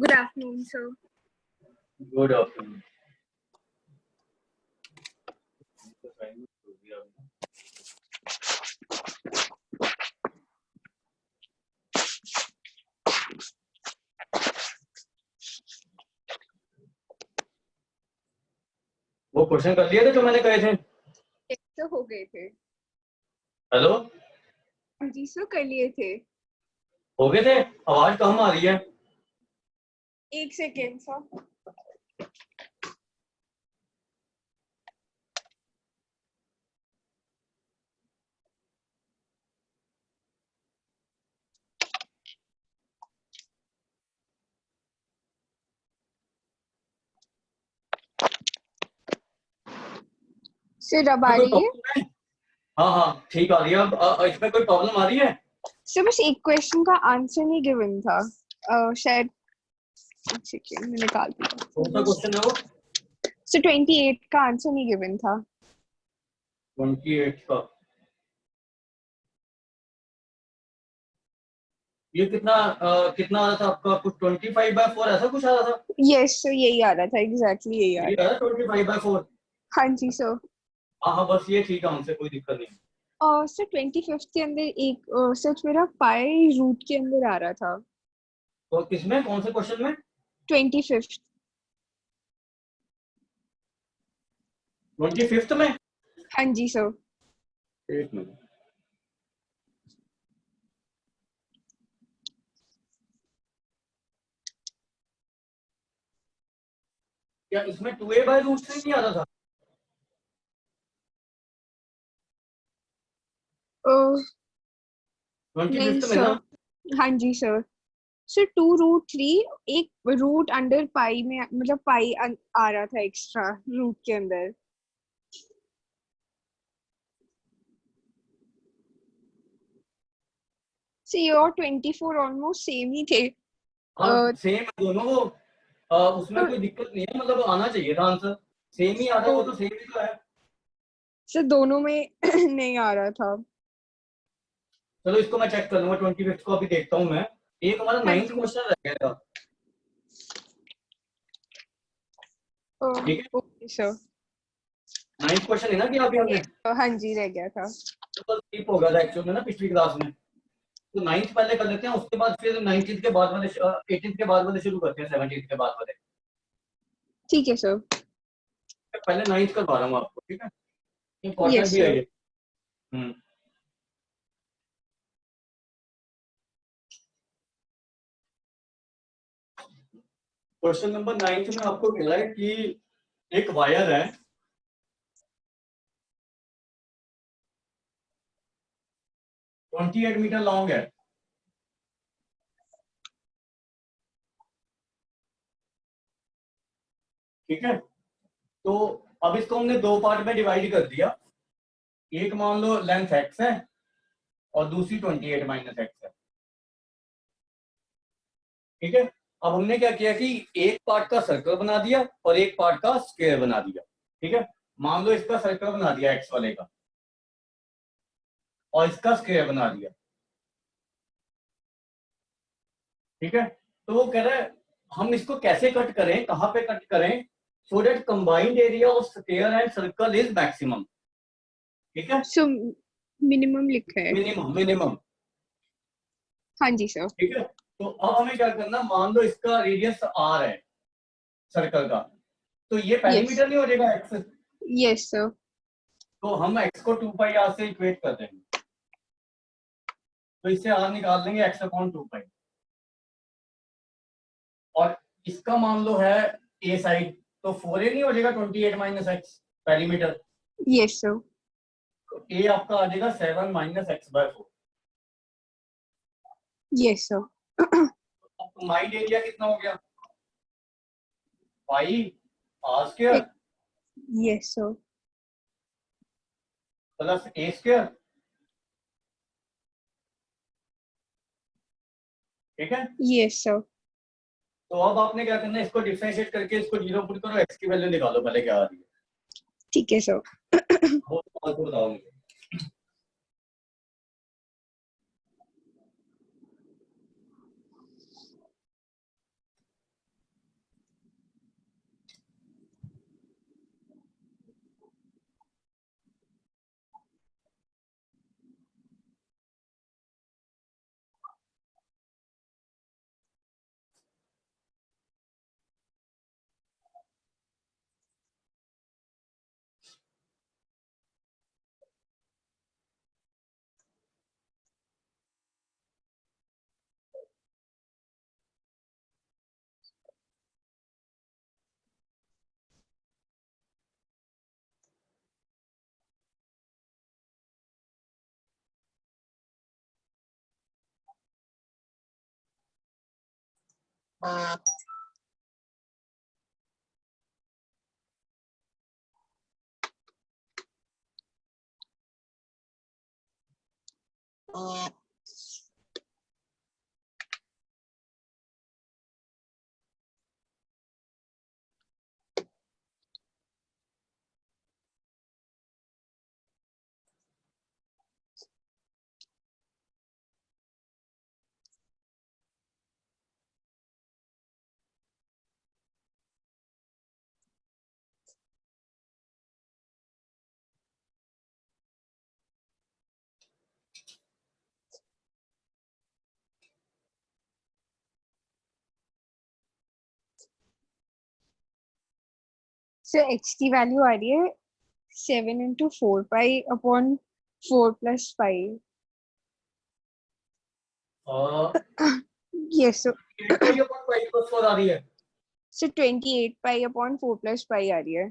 Good afternoon, sir. Good afternoon. वो question कर लिए थे जो मैंने कहे थे? तो हो गए थे। हेलो जी सर, कर लिए थे। हो गए थे? आवाज कम आ रही है। एक सेकेंड सर। सर अब आ रही है? हाँ हाँ ठीक आ रही है। अब इसमें कोई प्रॉब्लम आ रही है? सर बस एक क्वेश्चन का आंसर नहीं गिवन था। शायद एक सेकेंड मैं निकालती हूँ। कौन सा क्वेश्चन है वो? सर 28 का आंसर नहीं गिवन था। 28 का ये कितना कितना आ रहा था आपका? कुछ 25/4 ऐसा कुछ आ रहा था? यस सर, यही आ रहा था। एग्जैक्टली यही आ रहा था। 25/4। हाँ जी सर। हाँ हाँ बस ये ठीक है, हमसे कोई दिक्कत नहीं। और सर 25th के अंदर एक सच मेरा पाई रूट के अंदर आ रहा था। तो किसमें, कौन से क्वेश्चन में? 25th। 25th में? हाँ जी सर। एक मिनट। क्या इसमें 2a/√3 नहीं आ रहा था? नहीं 25th में ना? सर। हाँ जी सर। सर 2√3 एक रूट अंडर पाई में, मतलब पाई आ रहा था एक्स्ट्रा रूट के अंदर। सर ये और 24 ऑलमोस्ट सेम ही थे। हाँ सेम दोनों वो। उसमें कोई दिक्कत नहीं है, मतलब आना चाहिए था आंसर। सेम ही आ रहा है, वो तो सेम ही तो है। सर दोनों में नहीं आ रहा था। चलो इसको मैं चेक कर लूंगा। 25th को अभी देखता हूँ मैं। एक हमारा 9th क्वेश्चन रह गया था। ठीक है, ओके सर। 9th क्वेश्चन है ना कि अभी हमने? हाँ जी, रह गया था। तो स्किप हो गया था एक्चुअल में ना पिछली क्लास में। तो 9th पहले कर लेते हैं, उसके बाद फिर 19th के बाद वाले 18th के बाद वाले शुरू करते हैं, 17th के बाद वाले। ठीक है सर। पहले 9th करवा रहा हूँ आपको, ठीक है? इंपॉर्टेंट यस भी है सर। ये। क्वेश्चन नंबर 9 में आपको मिला है कि एक वायर है, 28 मीटर लॉन्ग है। ठीक है, तो अब इसको हमने दो पार्ट में डिवाइड कर दिया। एक मान लो लेंथ x है और दूसरी 28 माइनस एक्स है। ठीक है, अब हमने क्या किया कि एक पार्ट का सर्कल बना दिया और एक पार्ट का स्क्वायर बना दिया। ठीक है, मान लो इसका सर्कल बना दिया एक्स वाले का और इसका स्क्वायर बना दिया। ठीक है, तो वो कह रहा है हम इसको कैसे कट करें, कहां पे कट करें, so that combined area of square and circle is maximum. ठीक है, सो मिनिमम लिखा है। Minimum minimum. हाँ जी सर। ठीक है, तो अब हमें क्या करना, मान लो इसका रेडियस आर है सर्कल का, तो ये यस, पेरीमीटर नहीं हो जाएगा एक्स। Yes sir. तो हम एक्स को 2 पाई आर से इक्वेट कर देंगे, तो इससे आर निकाल देंगे एक्स अपॉन 2 पाई। और इसका मान लो है ए साइड, तो 4a नहीं हो जाएगा 28 minus x perimeter. Yes sir. तो ए आपका आ जाएगा 7 minus x by 4। Yes sir. अब कंबाइंड एरिया कितना हो गया, pi r square yes sir. Plus a square. ठीक है, यस सर। तो अब आपने क्या करना है, इसको डिफरेंशिएट करके इसको जीरो पुट करो, एक्स की वैल्यू निकालो पहले क्या आ रही है, ठीक है सर। वो तो आपको बताओ मुझे। सर एक्स की वैल्यू आ रही है 7 into 4 pi upon 4 plus 5। Yes sir. 8 pi upon pi plus 4 आ रही है। सर 28 pi upon 4 plus 5 आ रही है।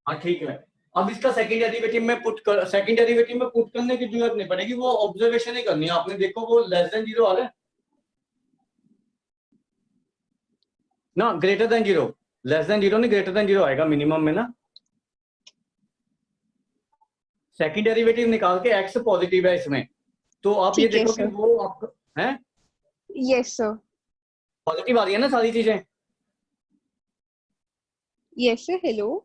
हाँ ठीक है, अब इसका सेकंड डेरिवेटिव में पुट कर, सेकंड डेरिवेटिव में पुट करने की जरूरत नहीं पड़ेगी, वो ऑब्जर्वेशन ही करनी है आपने। देखो वो लेस देन जीरो आ रहा है ना, greater than zero, less than zero नहीं ग्रेटर देन जीरो आएगा मिनिमम में ना। सेकंड डेरिवेटिव निकाल के एक्स पॉजिटिव है इसमें, तो आप ये ठीक है देखो कि सर। वो आपका है यस सर। पॉजिटिव आ रही है ना सारी चीजें। Yes sir. हेलो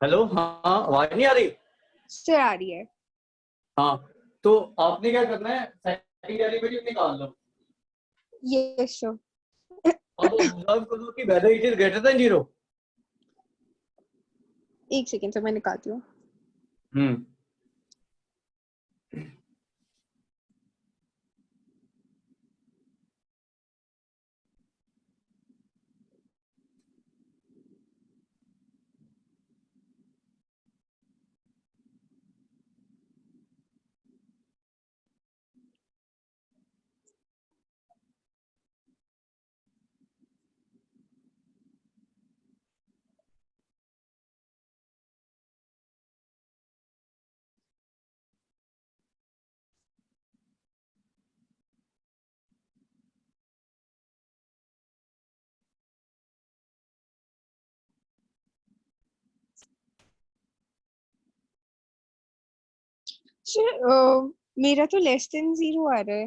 हेलो, हाँ हाँ, आवाज नहीं आ रही। सर, आ रही है। हाँ, तो आपने क्या करना है, सेकंड डेरिवेटिव निकाल लो। Yes sir. अब ऑब्जर्व करो कि whether it is greater than zero. एक सेकेंड सर, मैं निकालती हूँ। हम्म सर मेरा तो लेस देन 0 आ रहा है।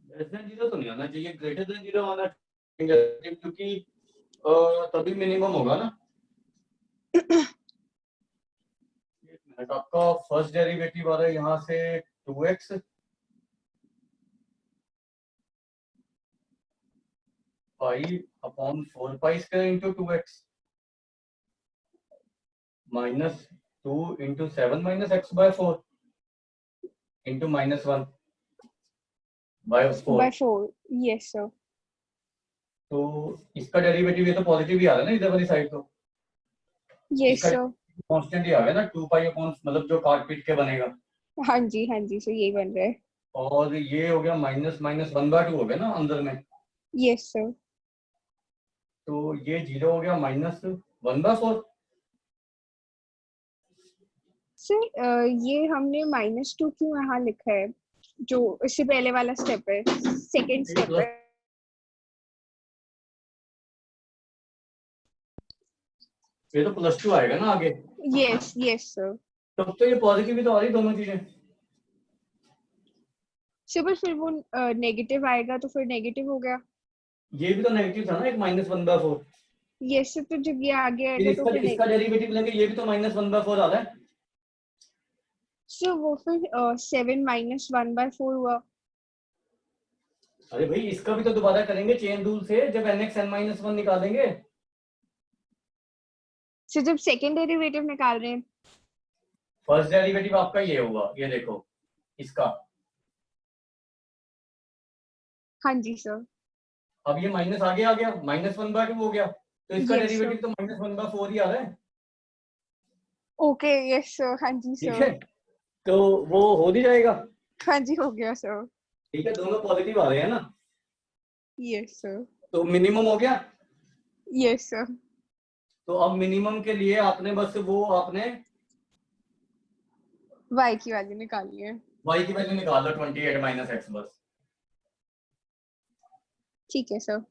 लेस देन 0 तो नहीं आना चाहिए, ग्रेटर देन 0 आना चाहिए, क्योंकि तभी मिनिमम होगा ना। एक मिनट, आपका फर्स्ट डेरिवेटिव आ रहा है यहाँ से 2x, pi upon 4 pi square into 2x minus 2 into 7 minus x by 4 into -1 by 4। By 4, yes sir. तो इसका डेरिवेटिव ये तो पॉजिटिव ही आ रहा है ना इधर वाली साइड, तो यस इसका सर। कांस्टेंट ही आ गया ना 2 पाई अपॉन, मतलब जो काट पीट के बनेगा। हाँ जी सर, यही बन रहा है। और ये हो गया माइनस माइनस 1/2 हो गया ना अंदर में, यस सर। तो ये 0 हो गया -1/4। सर ये हमने -2 क्यों यहाँ लिखा है? जो इससे पहले वाला स्टेप है, सेकंड स्टेप है। ये तो +2 आएगा ना आगे। Yes yes sir. तब तो ये पॉजिटिव ही तो आ रही दोनों चीजें। सर पर फिर वो नेगेटिव आएगा तो फिर नेगेटिव हो गया। ये भी तो नेगेटिव था ना, एक -1/4। यस सर, तो जब ये आगे फिर आएगा तो इसका फिर इसका डेरिवेटिव लेंगे, ये भी तो -1/4 आ रहा है। सर वो फिर 7 -1/4 हुआ। अरे भाई, इसका भी तो दोबारा करेंगे चेन रूल से, जब nx n-1 निकालेंगे। सर जब सेकंड डेरिवेटिव निकाल रहे हैं। फर्स्ट डेरिवेटिव आपका ये होगा, ये देखो इसका। हाँ जी सर। अब ये माइनस आगे आ गया, -1/2 हो गया, तो इसका यस सर। डेरिवेटिव तो -1/4 ही आ रहा है। ओके यस सर, हाँ जी ठीक सर। है, तो वो हो नहीं जाएगा। हाँ जी हो गया सर। ठीक है, दोनों पॉजिटिव आ रहे हैं ना, यस सर। तो मिनिमम हो गया। Yes sir. तो अब मिनिमम के लिए आपने बस वो आपने वाई की वैल्यू निकालनी है। y की वैल्यू निकाल लो, 28 - x बस। ठीक है सर।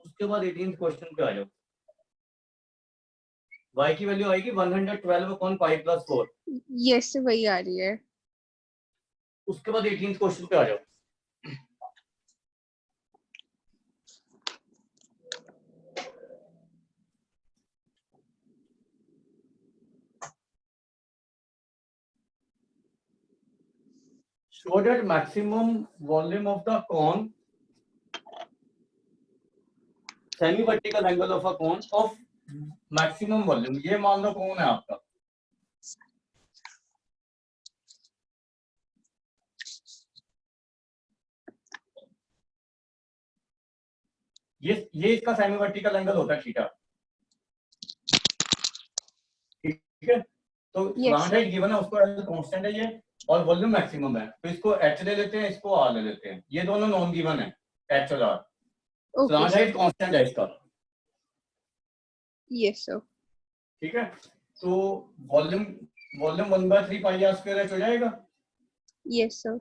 उसके बाद 18th क्वेश्चन पे आ जाओ। y की वैल्यू आएगी 112/π+4। यस वही आ रही है। उसके बाद 18th क्वेश्चन पे आ जाओ। Show that maximum volume of the cone, semi vertical angle of a cone of maximum volume, ये मान लो कौन है आपका। ये इसका सेमी वर्टिकल एंगल होता है थीटा। ठीक है, तो yes slant sir. Height given है, उसको एल कांस्टेंट है ये, और वॉल्यूम मैक्सिमम है, तो इसको एच ले लेते हैं, इसको आर ले लेते हैं, ये दोनों नॉन गिवन है, एच और R. Okay slant sir. Height constant है इसका। Yes sir. ठीक है, तो वॉल्यूम वॉल्यूम 1/3πr² एच हो जाएगा। Yes sir.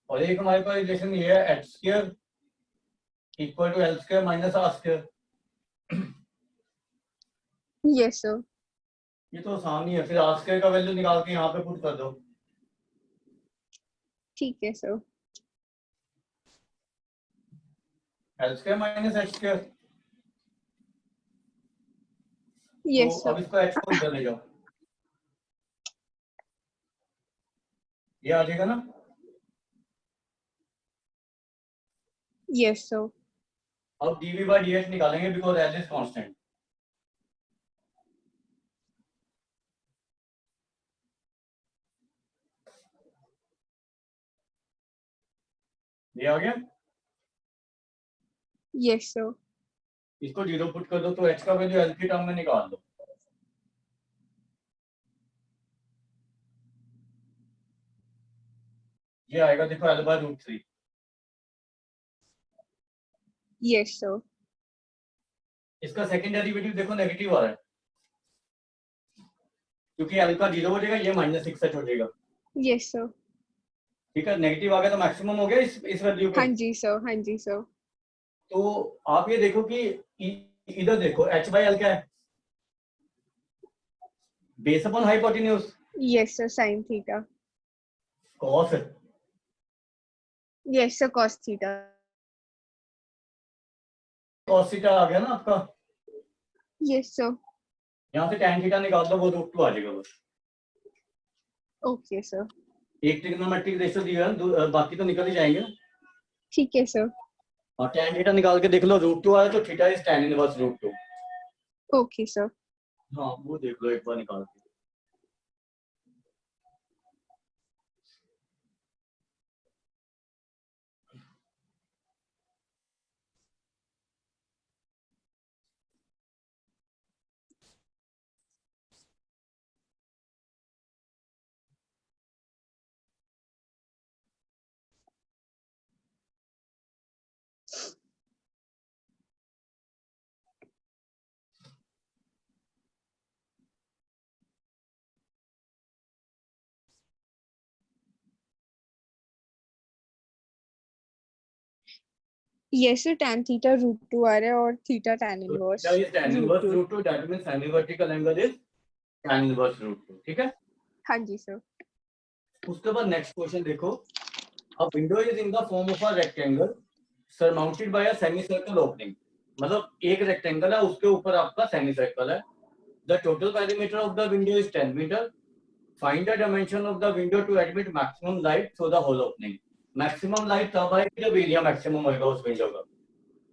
और एक हमारे पास रिलेशन ये है, h² equal to l² minus r²। Yes sir. ये तो आसान ही है, फिर r² का वैल्यू निकाल के यहाँ पे पुट कर दो। ठीक है सर। l² minus h²। तो यस अब सर। इसको h को इधर ले जाओ, ये आ जाएगा ना। Yes sir. अब dv/dx निकालेंगे, बिकॉज l इज कांस्टेंट। ये आ गया, यस सर। इसको 0 पुट कर दो, तो h का वैल्यू l की टर्म में निकाल दो। ये आएगा देखो l/√3। Yes, sir. इसका सेकंड डेरिवेटिव देखो नेगेटिव आ रहा है, क्योंकि एल का 0 हो जाएगा, ये -6h हो जाएगा। Yes, sir. ठीक है, नेगेटिव आ गया तो मैक्सिमम हो गया इस वैल्यू पे। हाँ जी सर, हाँ जी सर। तो आप ये देखो कि इधर देखो h/l क्या है, base upon hypotenuse. Yes, sir. Sin theta. Cos Yes, sir. Cos theta. Cos theta आ गया ना आपका, Yes, sir. यहाँ से tan थीटा निकाल दो, वो √2 आ जाएगा बस। Okay, sir. एक ट्रिग्नोमेट्रिक रेशियो दिया है, बाकी तो निकल ही जाएंगे। ठीक है सर। और tan थीटा निकाल के देख लो, √2 आया तो theta is tan inverse √2। Okay sir. हाँ वो देख लो एक बार निकाल के। यस सर, tan थीटा √2 आ रहा है और थीटा tan तो inverse theta is tan inverse √2। √2, that means semi vertical angle is tan inverse √2। ठीक है, हाँ जी सर। उसके बाद नेक्स्ट क्वेश्चन देखो, a window is in the form of a rectangle surmounted by a semicircle opening. मतलब एक rectangle है, उसके ऊपर आपका सेमी सर्कल है। The total perimeter of the window is 10 metre. Find the dimension of the window to admit maximum light through the whole opening. Maximum light तब आएगी जब एरिया मैक्सिमम होगा उस विंडो का।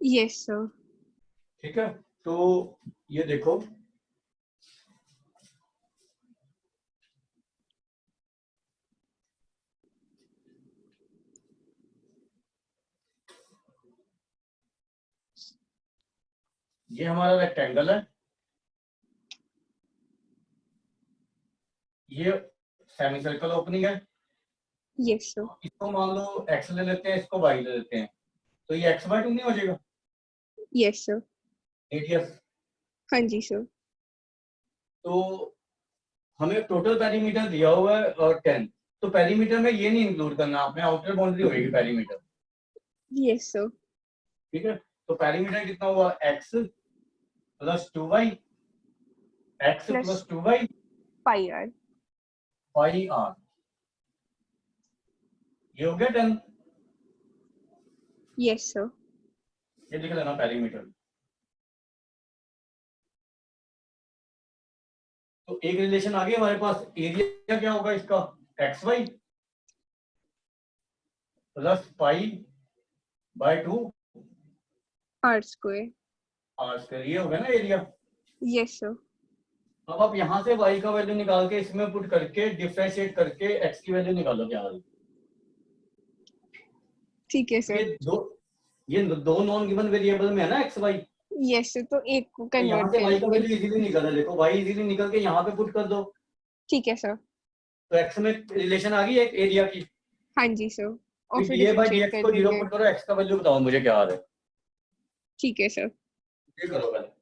Yes sir. ठीक है, तो ये देखो, ये हमारा रेक्टेंगल है, ये सेमी सर्कल ओपनिंग है। Yes sir. इसको मान लो x ले लेते हैं, इसको y ले लेते हैं, तो ये x/2 नहीं हो जाएगा यस सर। रेडियस। हाँ जी सर। तो हमें टोटल पेरीमीटर दिया हुआ है और 10, तो पेरीमीटर में ये नहीं इंक्लूड करना आपने, आउटर बाउंड्री होगी पेरीमीटर। Yes sir. ठीक है, तो पेरीमीटर कितना हुआ, x plus 2y, x plus plus 2y pi R. Pi r, ये हो गया 10। Yes sir. ये लिख लेना पेरीमीटर। तो एक रिलेशन आ गई हमारे पास, एरिया क्या होगा इसका, xy plus pi by 2 R square. r square, ये हो गया ना एरिया। Yes sir. अब आप यहाँ से y का वैल्यू निकाल के इसमें पुट करके डिफरेंशिएट करके x की वैल्यू निकालो क्या हाल। ठीक है सर। ये दो नॉन गिवन वेरिएबल में है ना x y, यस सर, तो एक को तो यहाँ कन्वर्ट से y का करेंगे। वैल्यू इजीली निकल है, देखो y इजीली निकल के यहाँ पे पुट कर दो, ठीक है सर। तो x में रिलेशन आ गई एक एरिया की। हाँ जी सर, और फिर फिर D A by D differentiate x कर को 0 देंगे। पुट करो, x का वैल्यू बताओ मुझे क्या आ रहा है। ठीक है सर। ये करो पहले।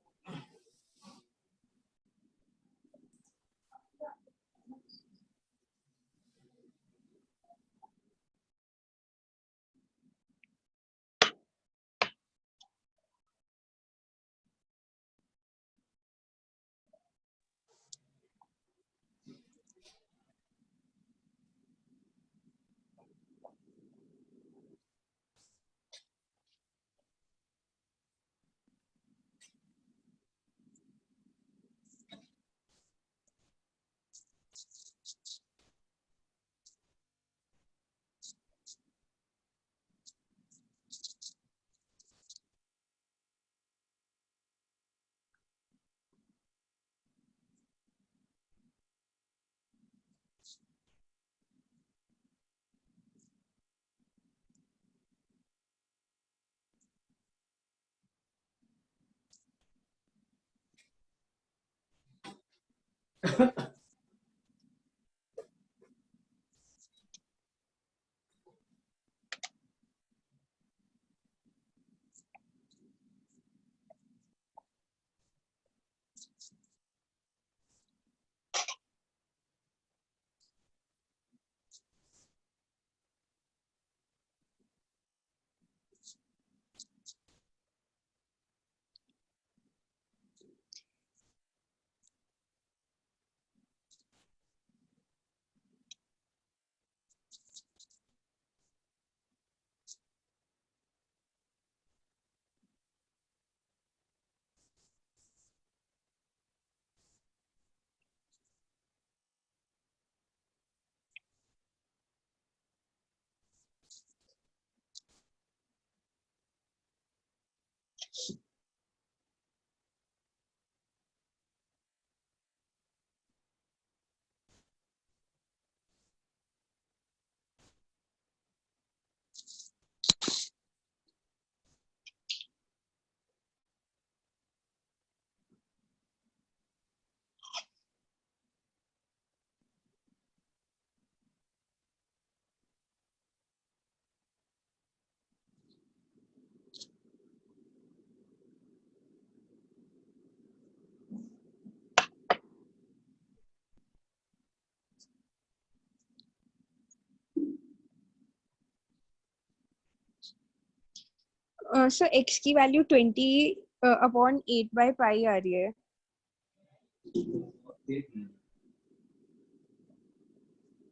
सर x की वैल्यू 20/8/पाई आ रही है।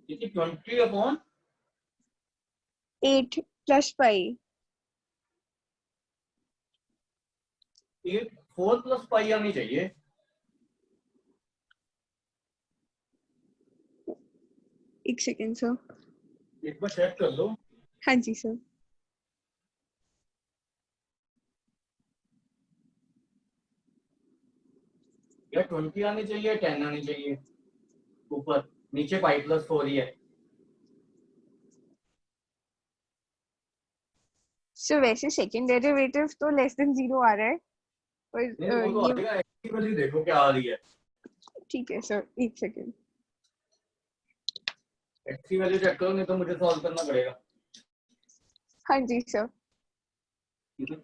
ठीक है, 20/8 प्लस पाई। 4 प्लस पाई आनी चाहिए। एक सेकेंड सर। एक बार चेक कर लो। हाँ जी सर। या 20 आनी चाहिए, 10 आनी चाहिए। ऊपर नीचे पाई प्लस 4 ही है। सर वैसे सेकंड डेरिवेटिव तो लेस देन 0 आ रहा है, नहीं पर वो तो ये आएगा, x की वैल्यू देखो क्या आ रही है। ठीक है सर, एक सेकेंड। x की वैल्यू चेक करो, नहीं तो मुझे सॉल्व करना पड़ेगा। हाँ जी सर। ठीक है।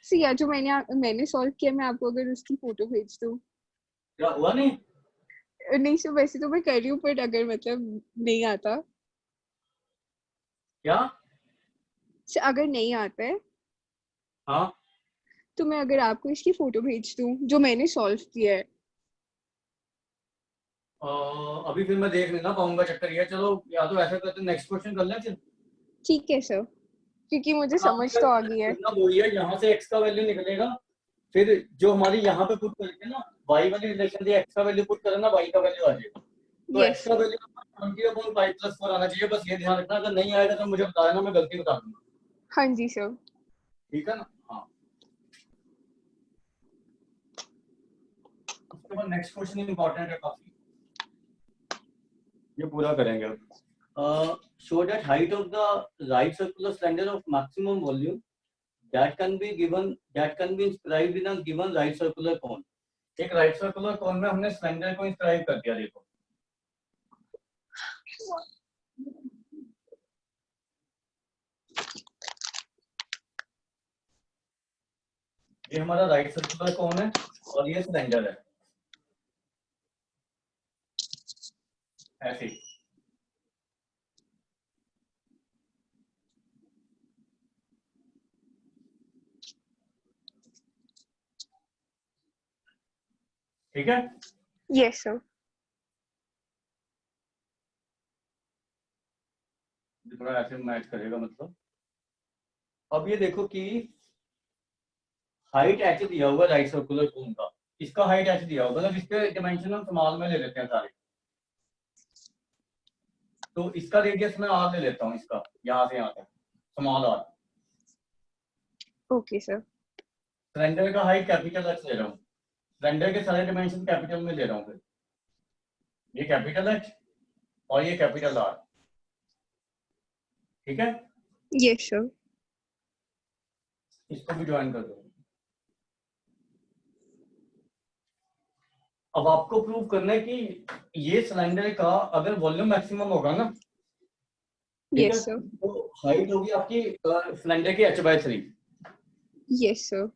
सी या जो मैंने सॉल्व किया, मैं आपको अगर उसकी फोटो भेज दूं। क्या हुआ? नहीं नहीं सर, वैसे तो मैं कर रही हूँ, बट अगर मतलब नहीं आता, क्या? सर अगर नहीं आता है हाँ तो मैं अगर आपको इसकी फोटो भेज दूं जो मैंने सॉल्व किया है। अभी फिर मैं देख नहीं ना पाऊंगा, चक्कर ये है। चलो या तो ऐसा करते हैं, नेक्स्ट क्वेश्चन कर लें फिर। ठीक है सर, क्योंकि मुझे समझ तो आ गई है। करना वही है, यहाँ से x का वैल्यू निकलेगा, फिर जो हमारी यहाँ पे पुट करके ना y वाली रिलेशन थी, x का वैल्यू पुट करना, y का वैल्यू आ जाएगा। तो यस x का सर। वैल्यू 20/5+4 आना चाहिए। बस ये ध्यान रखना, अगर नहीं आएगा तो मुझे बता देना, मैं गलती बता दूंगा। हाँ जी सर। ठीक है ना? हाँ। उसके बाद नेक्स्ट क्वेश्चन इंपॉर्टेंट है काफी, ये पूरा करेंगे अब। Show that height of the right circular cylinder of maximum volume that can be inscribed in a given right circular cone। एक राइट सर्कुलर कोन में हमने सिलेंडर को इंस्क्राइब कर दिया। देखो ये हमारा राइट सर्कुलर कोन है और ये सिलेंडर है, ऐसे। ठीक है, यस सर। थोड़ा ऐसे मैच करेगा मतलब। अब ये देखो कि हाइट एच दिया हुआ राइट सर्कुलर कोन का, इसका हाइट एच दिया होगा, मतलब इसके डायमेंशन हम स्मॉल में ले लेते हैं सारे। तो इसका रेडियस मैं आर ले लेता हूँ, इसका यहाँ से यहाँ तक small R. Okay sir. Cylinder का हाइट कैपिटल एच ले रहा हूँ, सिलेंडर के सारे डायमेंशन कैपिटल में ले रहा हूँ। फिर ये कैपिटल एच और ये कैपिटल आर। ठीक है, यस सर। इसको भी ज्वाइन कर दो। अब आपको प्रूव करना है कि ये सिलेंडर का अगर वॉल्यूम मैक्सिमम होगा ना, ठीक है, यस सर। तो हाइट होगी आपकी सिलेंडर की h/3। Yes sir.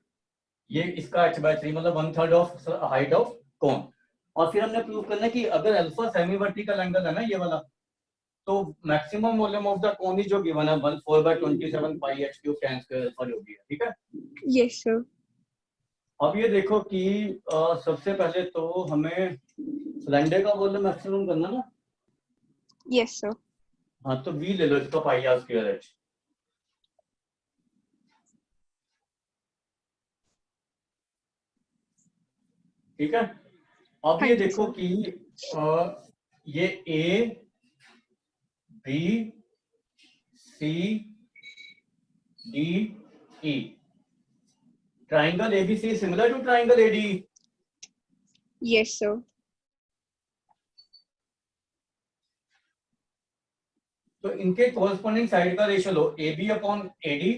ये इसका h/3 मतलब 1/3 ऑफ हाइट ऑफ कोन। और फिर हमने प्रूव करना है कि अगर अल्फा सेमी वर्टिकल एंगल है ना ये वाला, तो maximum volume of the cone ही जो गिवन है 14/27 पाई h³ tan स्क्वायर अल्फा जो भी है, ठीक है। Yes sir. अब ये देखो कि सबसे पहले तो हमें सिलेंडर का वॉल्यूम मैक्सिमम करना ना। Yes sir. हाँ, तो v ले लो इसका पाई r स्क्वायर h। ठीक है। अब हाँ ये जी देखो सर। कि ये a b c d e triangle ABC similar to triangle ADE। Yes sir. तो इनके कोरस्पॉन्डिंग साइड का रेशियो लो AB upon AD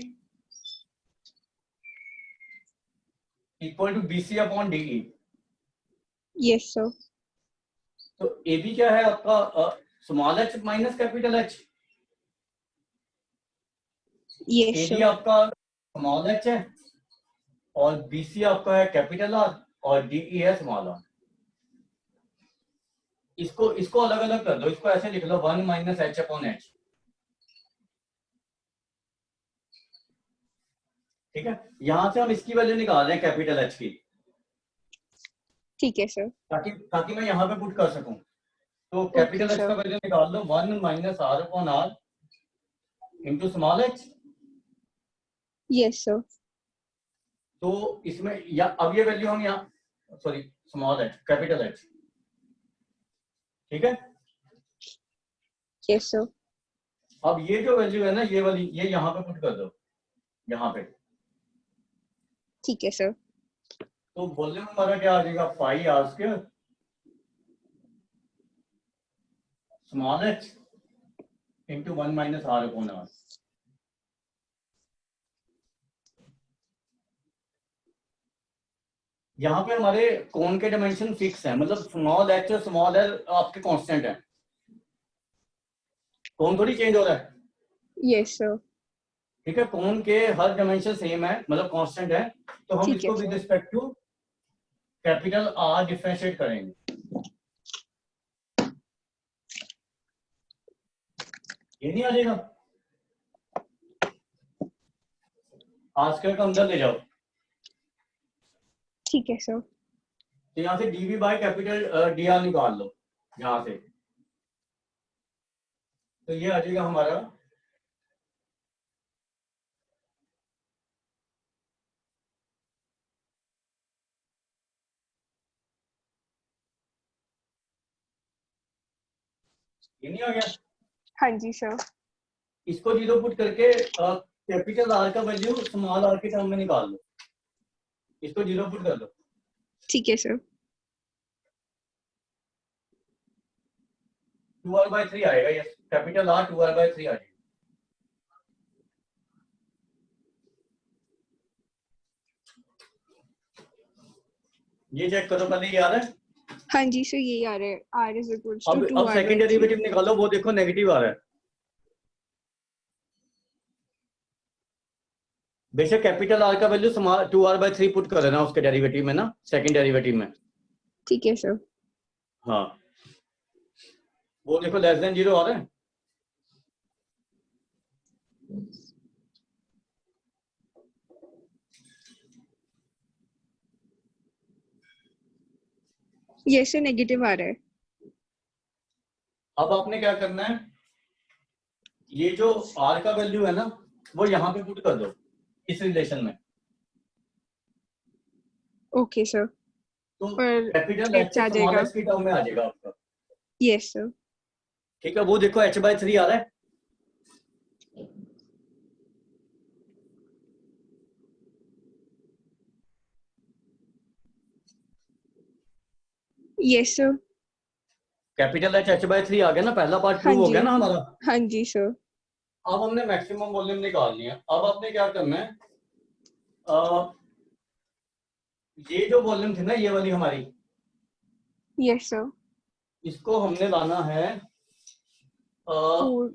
equal to BC upon DE। Yes sir. तो AB क्या है आपका small h minus capital H। Yes AD sir. आपका small h है और BC आपका है कैपिटल R और DE है स्मॉल r। इसको अलग अलग कर दो, इसको ऐसे लिख लो 1 माइनस h अपॉन h। ठीक है, यहां से हम इसकी वैल्यू निकाल रहे हैं कैपिटल H की, ठीक है सर। ताकि ताकि मैं यहाँ पे पुट कर सकूं। तो ओके कैपिटल H का सर। वैल्यू निकाल लो 1 minus R upon R into small h। Yes sir. तो इसमें या अब ये वैल्यू हम यहाँ sorry small h capital H, ठीक है। Yes sir. अब ये जो वैल्यू है ना ये वाली, ये यहाँ पे पुट कर दो, यहाँ पे। ठीक है सर। तो वॉल्यूम हमारा क्या आ जाएगा पाई r square small h into 1 minus R upon R। यहाँ पे हमारे कोन के डायमेंशन फिक्स है, मतलब स्मॉल h और स्मॉल l आपके कांस्टेंट है, कोन थोड़ी चेंज हो रहा है। Yes sir. ठीक है, कोन के हर डायमेंशन सेम है, मतलब कांस्टेंट है। तो हम ठीक है इसको with sir. Respect to capital R differentiate करेंगे। ये नहीं आ जाएगा, R स्क्वायर को अंदर ले जाओ। ठीक है सर। तो यहाँ से dv बाय कैपिटल dr निकाल लो यहाँ से। तो ये आ जाएगा हमारा ये नहीं आ गया। हाँ जी सर। इसको जीरो पुट करके कैपिटल R का वैल्यू स्मॉल r के टर्म में निकाल लो, इसको जीरो पुट कर लो। ठीक है सर। 2r/3 आएगा, ये कैपिटल R 2r/3 आ जाएगा। ये चेक करो पहले, ये आ रहा है। हाँ जी सर, यही आ रहा है, r इज इक्वल्स टू अब 2r सेकंड बाय 3। डेरिवेटिव निकालो, वो देखो नेगेटिव आ रहा है। बेशक कैपिटल R का वैल्यू 2r/3 पुट कर देना उसके डेरिवेटिव में ना, सेकंड डेरिवेटिव में। ठीक है सर। हाँ, वो देखो लेस देन 0 आ रहा है। ये से नेगेटिव आ रहा है। अब आपने क्या करना है, ये जो R का वैल्यू है ना वो यहाँ पे पुट कर दो इस रिलेशन में। Okay sir. तो पर कैपिटल h H आ स्मॉल जाएगा। h की टर्म में आ जाएगा आपका। Yes sir. ठीक है, वो देखो h/3 आ रहा है। Yes sir. कैपिटल h/3 आ गया ना, पहला पार्ट हाँ प्रूव हो जी। गया ना हमारा। हाँ जी सर। अब हमने मैक्सिमम वॉल्यूम निकालनी है। अब आपने क्या करना है, ये जो वॉल्यूम थी ना ये वाली हमारी, Yes, sir. इसको हमने लाना है Four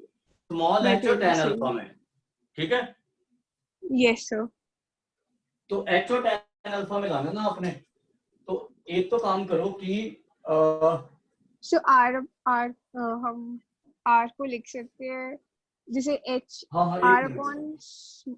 स्मॉल by एच और टेन 27. अल्फा में, ठीक है। Yes, sir. तो एच और टेन अल्फा में लाना ना आपने। तो एक तो काम करो कि So R हम R को लिख सकते हैं जैसे H हाँ हाँ R एक मिनट, upon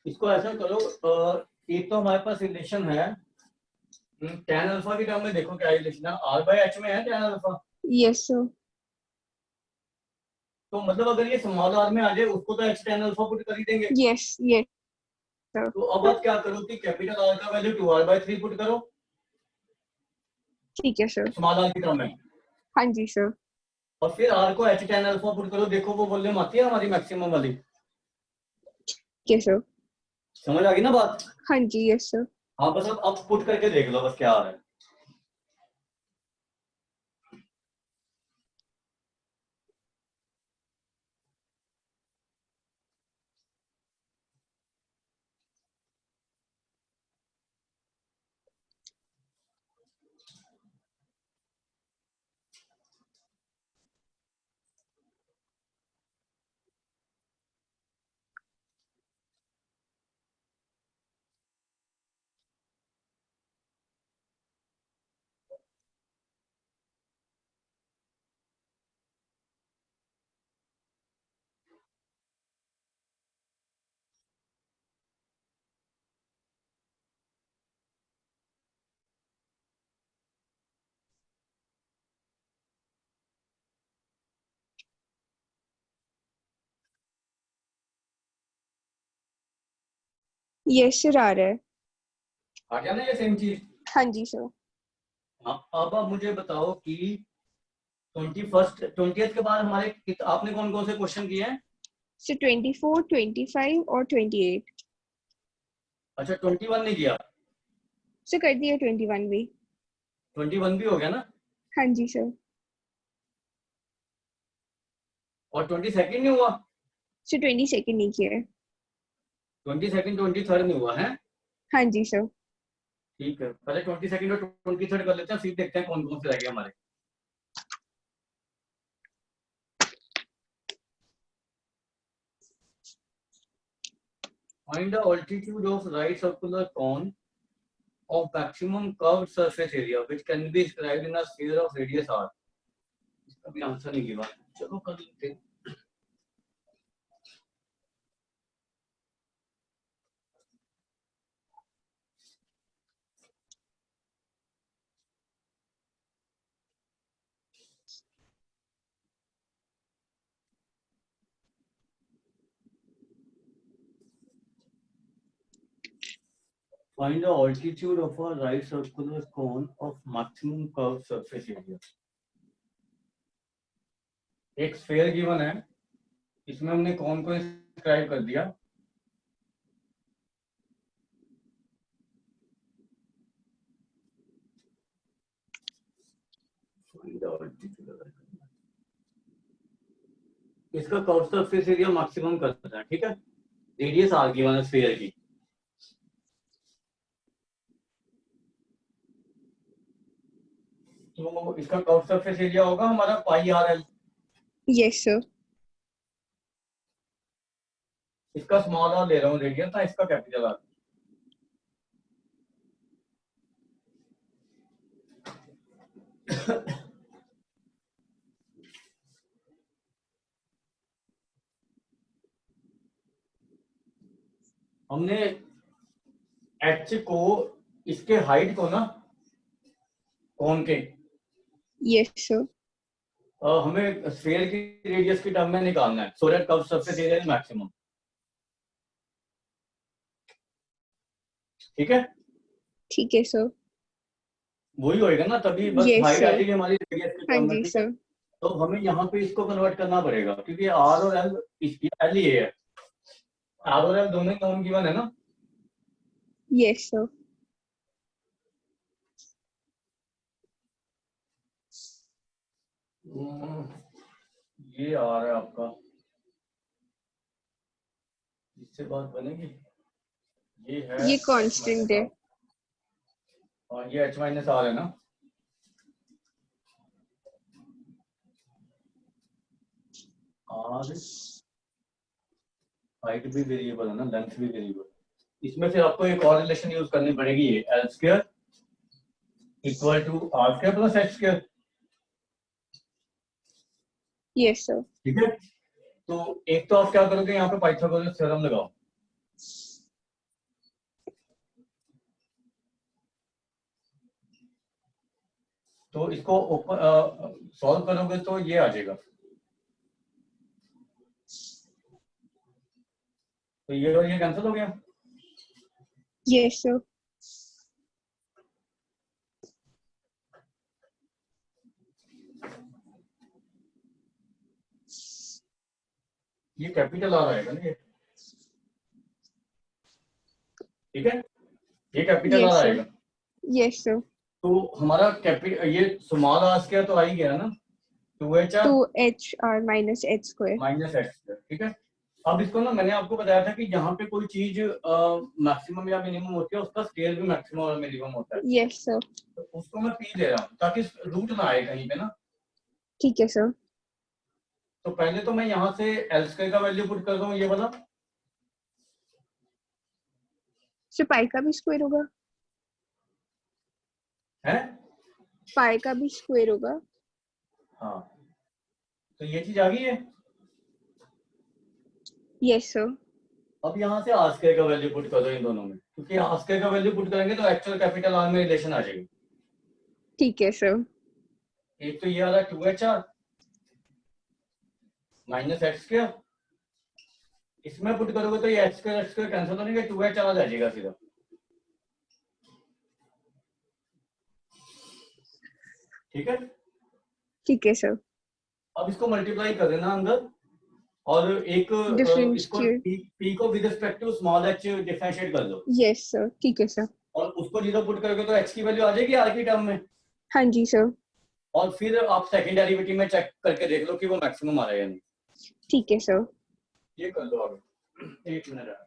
इसको ऐसा करो, एक तो हमारे पास रिलेशन है टेन अल्फा की टर्म में, देखो क्या रिलेशन है, आर बाई एच में है टेन अल्फा। Yes, sir. तो मतलब अगर ये स्मॉल आर में आ जाए उसको तो एच टेन अल्फा पुट कर ही देंगे। Yes, yes, sir. तो अब आप क्या करो कि कैपिटल आर का वैल्यू 2r/3 पुट करो ठीक है सर। स्मॉल आर की टर्म में, हाँ जी सर। और फिर आर को एच टेन अल्फा पुट करो, देखो वो वॉल्यूम आती है हमारी मैक्सिमम वाली। ठीक है सर। समझ आ गई ना बात? हाँ जी, यस सर। हाँ बस अब पुट करके देख लो बस क्या आ रहा है। यस सर, आ रहा है। आ गया ना ये सेम चीज? हाँ जी सर। अब आप मुझे बताओ कि 20th के बाद हमारे आपने कौन कौन से क्वेश्चन किए हैं? सर 24, 25 और 28। अच्छा 21 नहीं किया? सर कर दिया 21 भी। 21 भी हो गया ना? हाँ जी सर। और 22 नहीं हुआ? सर 22 नहीं किया है। 22 23 नहीं हुआ है? हाँ जी सर। ठीक है, पहले 22 और 23 कर लेते हैं, फिर देखते हैं कौन कौन से रह गए हमारे। Find the altitude of right circular cone of maximum curved surface area which can be described in a sphere of radius r. इसका भी आंसर नहीं गिवा, चलो कर लेते हैं। Find the altitude of a right circular cone of maximum curved surface area. एक sphere given है, इसमें हमने कौन को डिस्क्राइब कर दिया। इसका कर्व सरफेस एरिया मैक्सिमम करना है, ठीक है। रेडियस आर गिवन है स्फीयर की। तो इसका कर्व सरफेस एरिया होगा हमारा पाई आर एल। Yes sir. इसका स्मॉल आर ले रहा हूँ रेडियन था, इसका कैपिटल आर। हमने एच को, इसके हाइट को ना, कौन के, यस सर। हमें स्फीयर की रेडियस की टर्म में निकालना है so that curve surface area is maximum, ठीक है। ठीक है सर। वही होएगा ना, तभी बस यस हाइट आ सर। जाएगी हमारी रेडियस की हाँ टर्म में, जी ठीक है। सर। तो हमें यहाँ पे इसको कन्वर्ट करना पड़ेगा क्योंकि आर और एल, एल ही है, आर और एल दोनों नॉन गिवन है ना। Yes sir. ये आ रहा है आपका, इससे बात बनेगी, ये है ये कांस्टेंट है। और ये h माइनस आर है ना। आर हाइट भी वेरिएबल है ना, लेंथ भी वेरिएबल। इसमें फिर आपको एक और रिलेशन यूज करनी पड़ेगी, ये L square equal to R square plus H square. Yes sir. ठीक है, तो एक तो आप क्या करोगे, यहाँ पे पाइथागोरस थ्योरम लगाओ। तो इसको सॉल्व करोगे तो ये आ जाएगा, तो ये और ये कैंसिल हो गया। Yes sir. ये कैपिटल आर आएगा ना ये, ठीक है, ये कैपिटल यस आर सर। आएगा। Yes sir. तो हमारा ये स्मॉल आर स्क्वायर तो आ ही गया ना, 2h 2HR minus H square. Minus H square. ठीक है, अब इसको ना मैंने आपको बताया था कि जहाँ पे कोई चीज मैक्सिमम या मिनिमम होती है उसका स्केल भी मैक्सिमम और मिनिमम होता है। Yes sir. तो उसको मैं पी ले रहा हूँ ताकि रूट ना आए कहीं पे ना। ठीक है सर। तो पहले तो मैं यहाँ से एल स्क्वायर का वैल्यू पुट कर दूँ, ये वाला सर पाई का भी स्क्वायर होगा। है, पाई का भी स्क्वायर होगा। हाँ, तो ये चीज आ गई है। Yes sir. अब यहाँ से आर स्क्वायर का वैल्यू पुट कर दो इन दोनों में, क्योंकि आर स्क्वायर का वैल्यू पुट करेंगे तो एक्चुअल कैपिटल आर में रिलेशन आ जाएगी। ठीक है सर। एक तो ये आ रहा है 2HR माइनस एच स्क्वायर, इसमें पुट करोगे तो ये एच स्क्वायर कैंसिल होने का 2HR आ जाएगा सीधा। ठीक है, ठीक है सर। अब इसको मल्टीप्लाई कर देना अंदर, और एक इसको डिफरेंशिएट। p को with respect to small h differentiate कर दो, यस सर। ठीक है सर। और उसको जीरो पुट करोगे तो h की वैल्यू आ जाएगी r की टर्म में। हाँ जी सर। और फिर आप सेकंड डेरिवेटिव में चेक करके देख लो कि वो मैक्सिमम आ रहा है या नहीं। ठीक है सर। ये कर दो आगे, 1 मिनट है।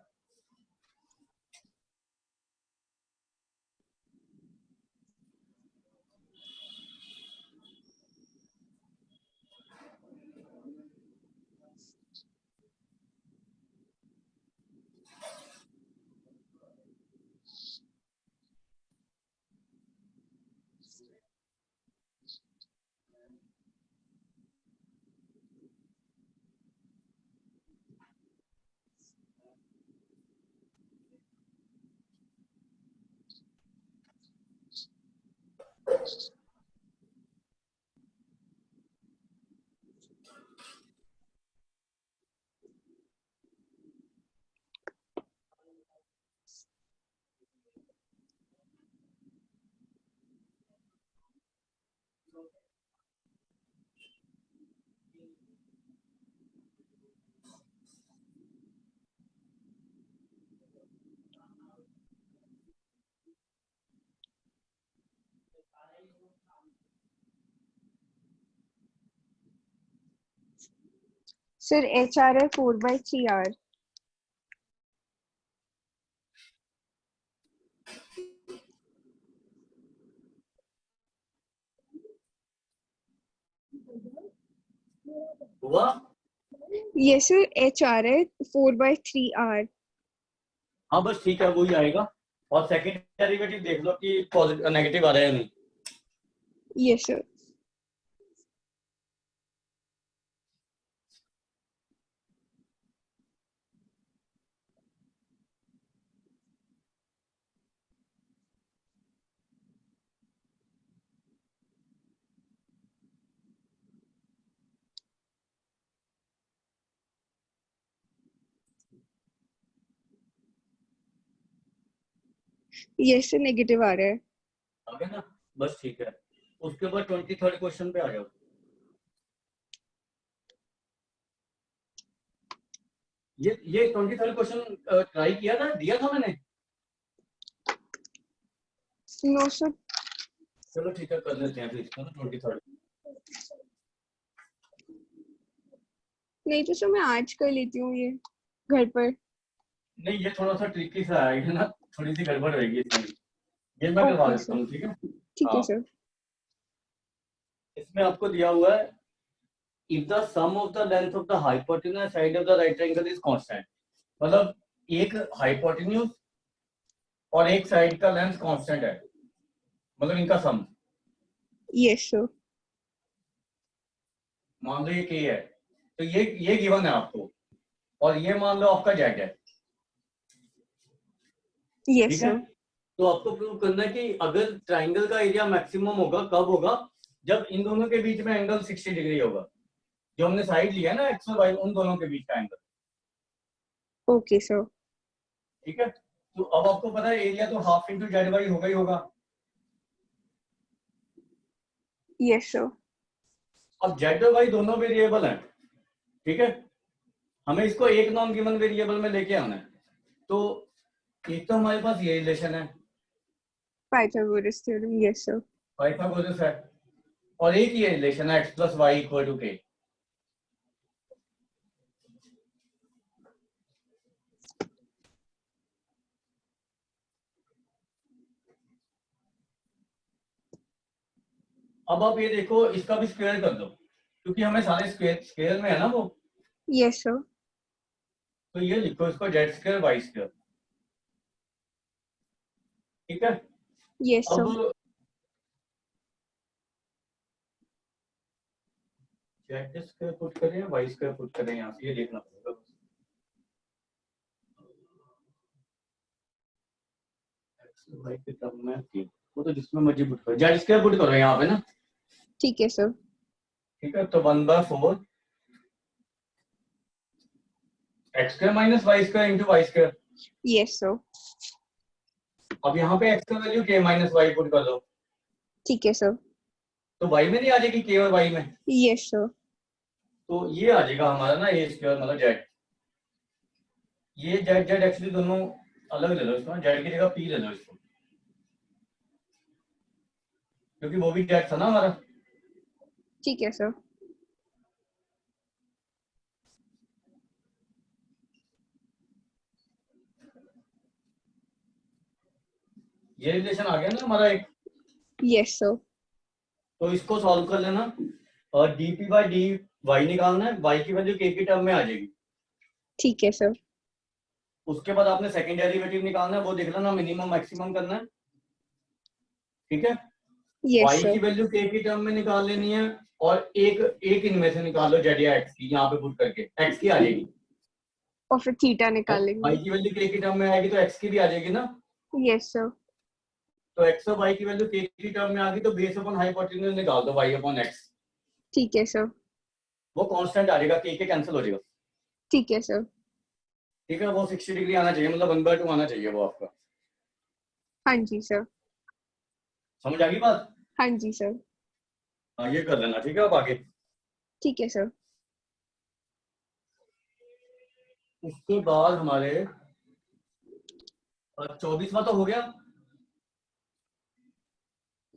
सर HR है 4/3R। हुआ, यस सर HR है 4/3R। हाँ बस ठीक है, वही आएगा। और सेकंड डेरिवेटिव देख लो कि पॉजिटिव नेगेटिव आ रहा है या नहीं। Yes sir. Yes sir negative आ रहा है। आ गया ना, बस ठीक है। उसके बाद 23rd क्वेश्चन पे आ जाओ। ये 23rd क्वेश्चन ट्राई किया था, दिया था मैंने। No sir. चलो ठीक है, कर लेते हैं फिर इसको ना 23rd। नहीं तो सर मैं आज कर लेती हूँ ये घर पर। नहीं, ये थोड़ा सा ट्रिकी सा है ना, थोड़ी सी गड़बड़ रहेगी इसमें। ये मैं करवा ओके देता सर, हूँ, ठीक है। ठीक है हाँ, सर। इसमें आपको दिया हुआ है if the sum of the length of the hypotenuse side of the right triangle is constant, मतलब एक हाइपोटेन्यूज और एक साइड का लेंथ कांस्टेंट है, मतलब इनका सम। Yes sir. मान लो ये के है, तो ये गिवन है आपको, और ये मान लो आपका जेड है, यस ठीक है। सर। तो आपको प्रूव करना है कि अगर ट्राइंगल का एरिया मैक्सिमम होगा कब होगा, जब इन दोनों के बीच में एंगल 60 डिग्री होगा, जो हमने साइड लिया ना एक्स और वाई, उन दोनों के बीच का एंगल, ओके सर। ठीक है। तो अब आपको पता है एरिया तो हाफ इंटू जेड वाई होगा ही होगा। Yes sir. अब जेड और वाई दोनों वेरिएबल हैं, ठीक है। हमें इसको एक नॉन गिवन वेरिएबल में लेके आना है। तो एक तो हमारे पास ये रिलेशन है, Pythagoras theorem, yes sir. Pythagoras है, और एक ये रिलेशन है X plus Y equal to K. अब आप ये देखो, इसका भी स्क्वायर कर दो, क्योंकि हमें सारे स्क्वायर स्क्वायर में है ना वो। Yes sir. तो ये लिखो इसको जेड स्क्वायर वाई स्क्वायर, ठीक है। Yes sir. अब जेड स्क्वायर पुट करें या वाई स्क्वायर पुट करें, यहाँ से ये देखना पड़ेगा। वाई के टर्म में वो तो जिसमें मर्जी पुट करो, जेड स्क्वायर पुट करो यहाँ पे ना, ठीक है सर। ठीक है। तो 1/4 X square minus Y square into Y square. Yes sir. अब यहाँ पे एक्स का वैल्यू के माइनस वाई पुट कर दो, ठीक है सर। तो वाई में नहीं आ जाएगी के और वाई में, यस सर। तो ये आ जाएगा हमारा ना ए स्क्वायर मतलब जेड। ये जेड जेड एक्चुअली दोनों अलग ले लो इसको, जेड की जगह पी ले लो इसको, क्योंकि वो भी जेड था ना हमारा। ठीक है सर। ये रिलेशन आ गया ना हमारा एक। Yes sir. तो इसको सॉल्व कर लेना, और डीपी बाई डी वाई निकालना है, वाई की वैल्यू के की टर्म में आ जाएगी। ठीक है सर। उसके बाद आपने सेकंड डेरिवेटिव निकालना है, वो देख लेना मिनिमम मैक्सिमम करना है, ठीक है। यस वाई की सर। वैल्यू के की टर्म में निकाल लेनी है, और एक एक इनमें से निकाल लो जेड या एक्स की, यहाँ पे पुट करके एक्स की आ जाएगी। और फिर थीटा निकालेंगे। वाई की वैल्यू के की टर्म में आएगी तो एक्स की भी आ जाएगी ना। Yes sir. तो एक्स और वाई की वैल्यू के की टर्म में आ गई, तो बेस अपॉन हाइपोटेन्यूज निकाल दो वाई अपॉन एक्स, ठीक है सर। वो कांस्टेंट आ जाएगा, के कैंसिल हो जाएगा, ठीक है सर। ठीक है। वो 60 डिग्री आना चाहिए, मतलब 1/2 आना चाहिए वो आपका। हाँ जी सर। समझ आ गई बात? हाँ जी सर। हाँ, ये कर लेना, ठीक है। अब आगे ठीक है सर। उसके बाद हमारे 24वां तो हो गया।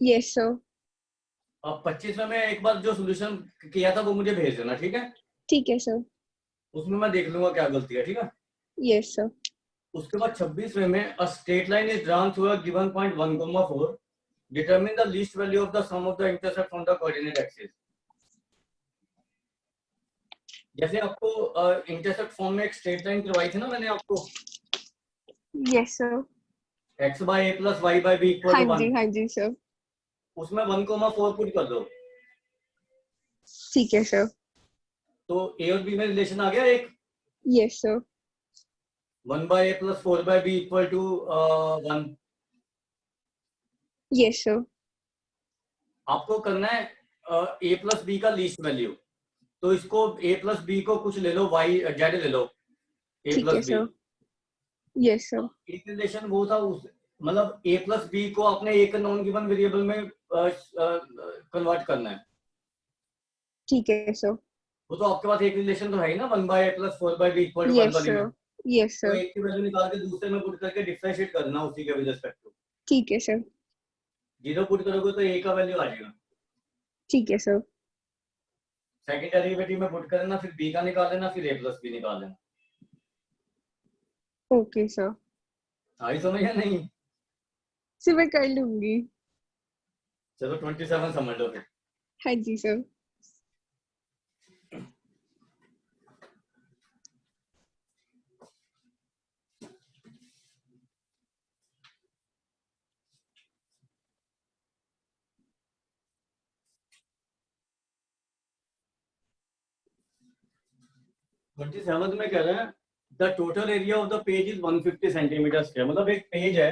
Yes sir. अब 25वें में एक बार जो सोल्यूशन किया था वो मुझे भेज देना, ठीक है। ठीक है सर। उसमें मैं देख लूंगा क्या गलती है, ठीक है। Yes sir. उसके बाद 26वें में a straight line is drawn through a given point 1,4, determine the least value of the sum of the intercept on the coordinate axis. जैसे आपको इंटरसेप्ट फॉर्म में एक स्ट्रेट लाइन करवाई थी ना मैंने आपको, yes sir. x by a plus y by B equal हाँ टू 1, जी, हाँ जी सर। उसमें 1,4 पुट कर दो, ठीक है सर। तो a और b में रिलेशन आ गया एक। Yes sir. 1 by a plus 4 by b equal to 1। Yes sir. आपको करना है a प्लस बी का लीस्ट वैल्यू, तो इसको a प्लस बी को कुछ ले लो, y जेड ले लो, a ठीक है plus B. Sir. Yes sir. एक रिलेशन वो था उस, मतलब a प्लस बी को आपने एक नॉन गिवन वेरिएबल में कन्वर्ट करना है। ठीक है सर। वो तो आपके पास एक रिलेशन तो है ही ना, 1 by a plus 4 by b equal to 1 yes वाली में। सर। यस तो सर। एक की वैल्यू निकाल के दूसरे में पुट करके डिफरेंशिएट करना उसी के रिस्पेक्ट टू। ठीक है सर। 0 पुट करोगे तो a का वैल्यू आ जाएगा। ठीक है सर। सेकंड डेरिवेटिव में पुट कर लेना, फिर b का निकाल लेना, फिर a प्लस बी निकाल लेना। ओके सर, आई समझ या नहीं? सर मैं कर लूंगी। चलो 27 समझ लो फिर। हाँ जी सर। ट्वेंटी सेवन में कह रहे हैं the total area of the page is 150 centimetre square. मतलब एक पेज है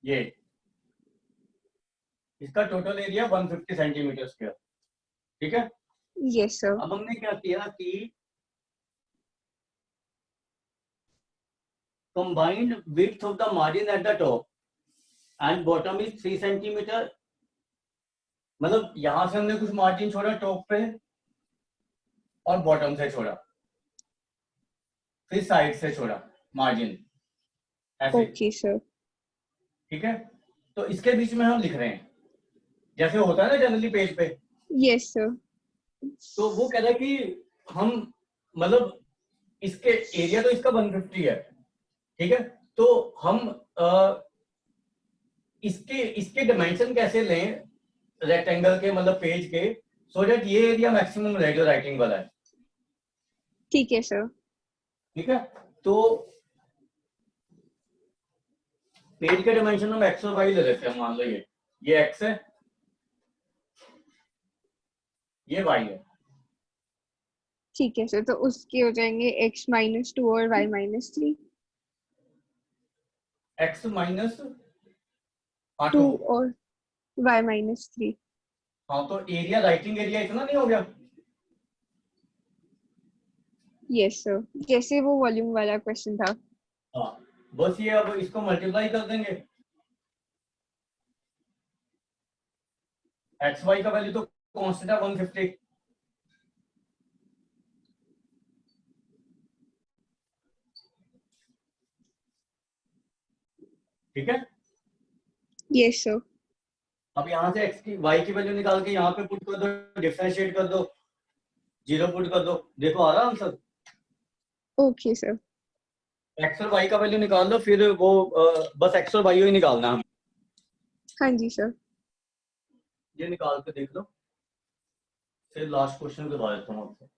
ये, इसका टोटल एरिया 150 सेंटीमीटर स्क्वायर, ठीक है। Yes sir. अब हमने क्या किया कि combined width of the margin at the top and bottom is 3 centimetre. मतलब यहां से हमने कुछ मार्जिन छोड़ा टॉप पे और बॉटम से छोड़ा, फिर साइड से छोड़ा मार्जिन, ऐसे, ओके सर। ठीक है। तो इसके बीच में हम लिख रहे हैं जैसे होता है ना जनरली पेज पे। Yes sir. तो वो कह रहा है कि हम मतलब इसके एरिया तो इसका 150 है, ठीक है। तो हम इसके इसके डायमेंशन कैसे लें रेक्टेंगल के, मतलब पेज के, सो दैट ये एरिया मैक्सिमम रहे जो राइटिंग वाला है, ठीक है सर। ठीक है। तो पेज के डायमेंशन हम एक्स और वाई ले लेते हैं। मान लो ये एक्स है, ये वाई है, ठीक है सर, तो उसके हो जाएंगे x-2 और y-3। X minus 2 2। और y-3। हाँ, तो एरिया, राइटिंग एरिया इतना नहीं हो गया? यस सर, जैसे वो वॉल्यूम वाला क्वेश्चन था। हाँ, बस ये अब इसको मल्टीप्लाई कर देंगे। एक्स वाई का वैल्यू तो कांस्टेंट है 150, ठीक है। Yes sir. अब यहाँ से एक्स की वाई की वैल्यू निकाल के यहाँ पे पुट कर दो, डिफरेंशिएट कर दो, 0 पुट कर दो, देखो आ रहा आंसर। Okay sir. एक्स और वाई का वैल्यू निकाल दो, फिर वो बस एक्स और वाई ही निकालना है हमें। हाँ जी सर। ये निकाल के देख लो, फिर लास्ट क्वेश्चन करवा देता हूँ आपसे।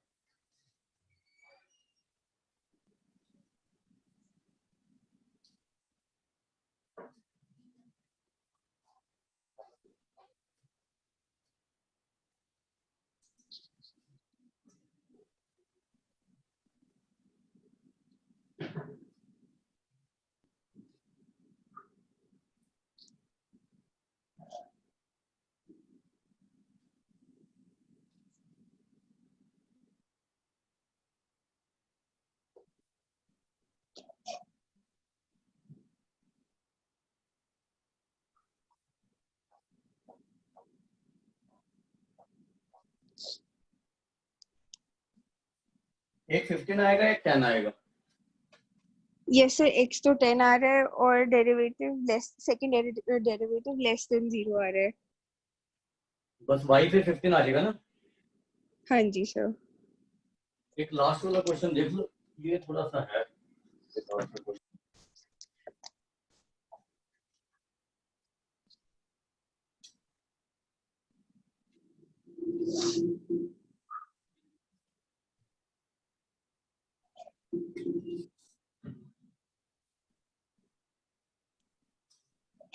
एक 15 आएगा, एक 10 आएगा। यस सर, x तो 10 आ रहा है और derivative less, second derivative less than 0 आ रहा है। बस वाई फिर 15 आ जाएगा ना। हाँ जी सर। एक लास्ट वाला क्वेश्चन देख लो, ये थोड़ा सा है बेकार सा question.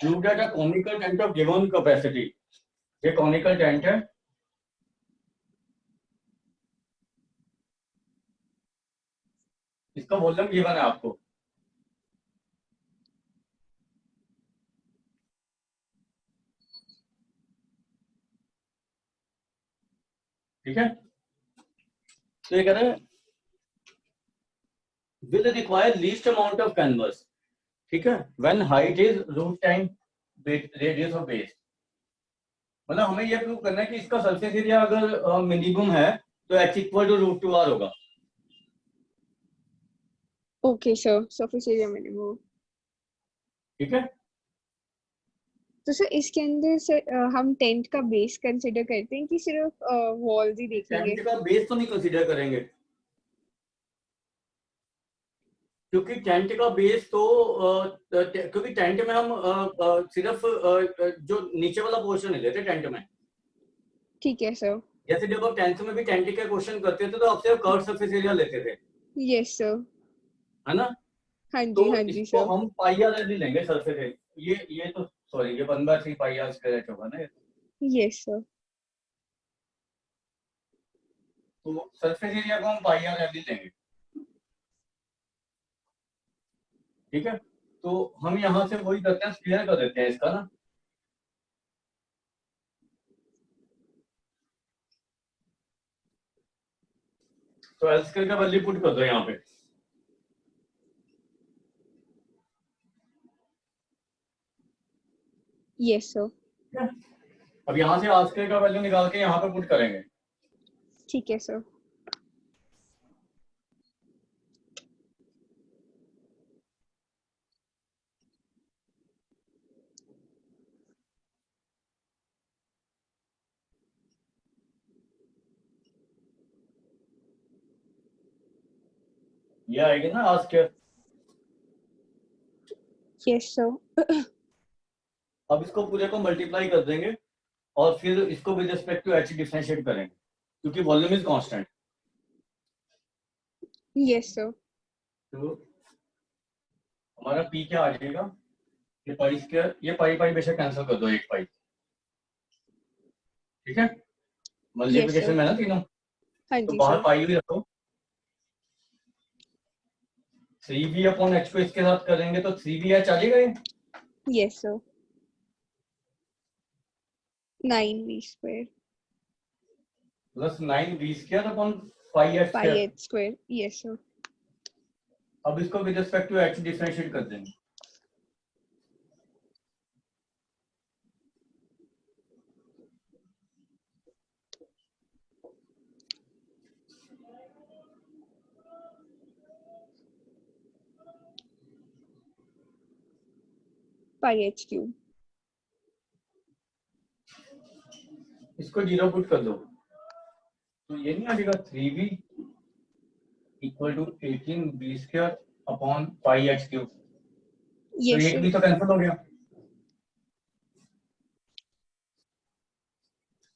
Prove that a conical tent of given capacity, ये conical tent है, इसका वॉल्यूम गिवन है आपको, ठीक है। तो ये कह रहे हैं will require least amount of canvas, ठीक है, when height is root time radius of base। मतलब हमें ये प्रूव करना है कि इसका सरफेस एरिया अगर मिनिमम है तो h equal to root 2r होगा, okay sir, surface area minimum. ठीक है। तो सर इसके अंदर सर हम टेंट का बेस कंसिडर करते हैं कि सिर्फ वॉल्स ही देखेंगे? टेंट का बेस तो नहीं कंसीडर करेंगे, क्योंकि टेंट का बेस तो क्योंकि टेंट में हम सिर्फ जो नीचे वाला पोर्शन नहीं लेते टेंट में। ठीक है सर। जैसे जब आप 10th में भी टेंट के क्वेश्चन करते थे तो आप सिर्फ कर्व सरफेस एरिया लेते थे, यस सर। है ना? हाँ तो जी इसको सर। हम पाई आर एल लेंगे सरफेस एरिया। ये तो सॉरी, ये 1/3 पाई आर स्क्वायर होगा ना। Yes sir. तो सरफेस एरिया को हम पाई आर एल लेंगे, ठीक है? तो हम यहाँ से वही करते हैं, स्क्वायर कर देते हैं इसका ना। तो एल स्क्वायर का वैल्यू पुट कर दो यहाँ पे। Yes sir. अब यहाँ से आर स्क्वायर का वैल्यू निकाल के यहाँ पे पुट करेंगे। ठीक है सर। ये आएगी ना आर स्क्वायर। Yes sir. अब इसको पूरे को मल्टीप्लाई कर देंगे और फिर इसको with respect to H differentiate करेंगे, क्योंकि volume is constant. Yes sir. तो हमारा पी क्या आ जाएगा? ये पाई स्क्वायर, ये पाई पाई बेशक कैंसिल कर दो, एक पाई, ठीक है? मल्टीप्लिकेशन में ना तीनों। हाँ तो जी बाहर सर। पाई भी रखो। 3b अपॉन h को इसके साथ करेंगे तो 3b आ जाएगा ये। Yes sir. 9v square plus 9v square upon pi h pi square. H square. Yes sir. अब इसको with respect to h differentiate कर देंगे। Pi H cube. इसको 0 पुट कर दो तो ये नहीं आ जाएगा 3b equal to 18b square upon pi h cube. तो यस एक सर। भी तो कैंसिल हो गया।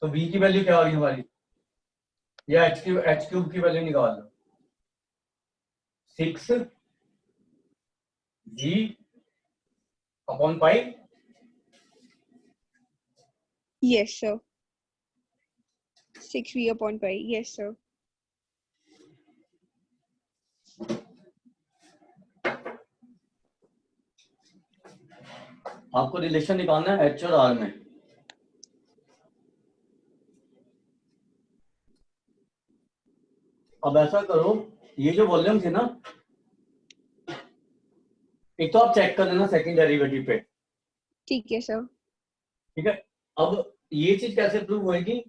तो b की वैल्यू क्या आ गई हमारी? या h क्यूब की वैल्यू निकाल लो। 6 v upon pi. Yes sir. 6v upon pi. Yes sir. आपको रिलेशन निकालना है एच और आर में। अब ऐसा करो, ये जो वॉल्यूम थी ना, एक तो आप चेक कर लेना सेकंड डेरिवेटिव पे। ठीक है सर। ठीक है, अब ये चीज कैसे प्रूव होएगी?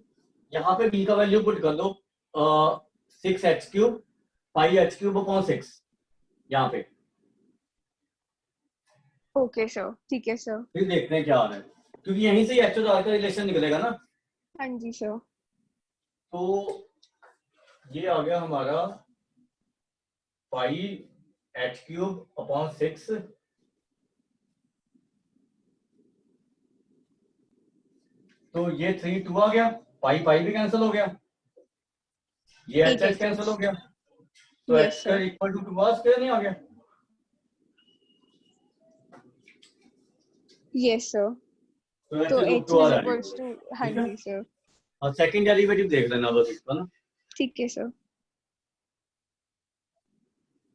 यहाँ पे b का वैल्यू पुट कर दो 6h क्यूब पाई h क्यूब अपॉन 6 यहाँ पे। ओके सर, ठीक है सर। फिर देखते हैं क्या आ रहा है, क्योंकि यहीं से एच और आर का रिलेशन निकलेगा ना। हाँ जी सर। तो ये आ गया हमारा पाई h क्यूब अपॉन 6 तो ये 3 2 आ गया, पाई पाई भी कैंसिल हो गया, ये एच एच कैंसिल हो गया, तो H square equal to 2 square नहीं आ गया? Yes sir. तो h is equals to, हाँ जी सर। और सेकंड डेरिवेटिव देख लेना बस इसका ना। ठीक है सर।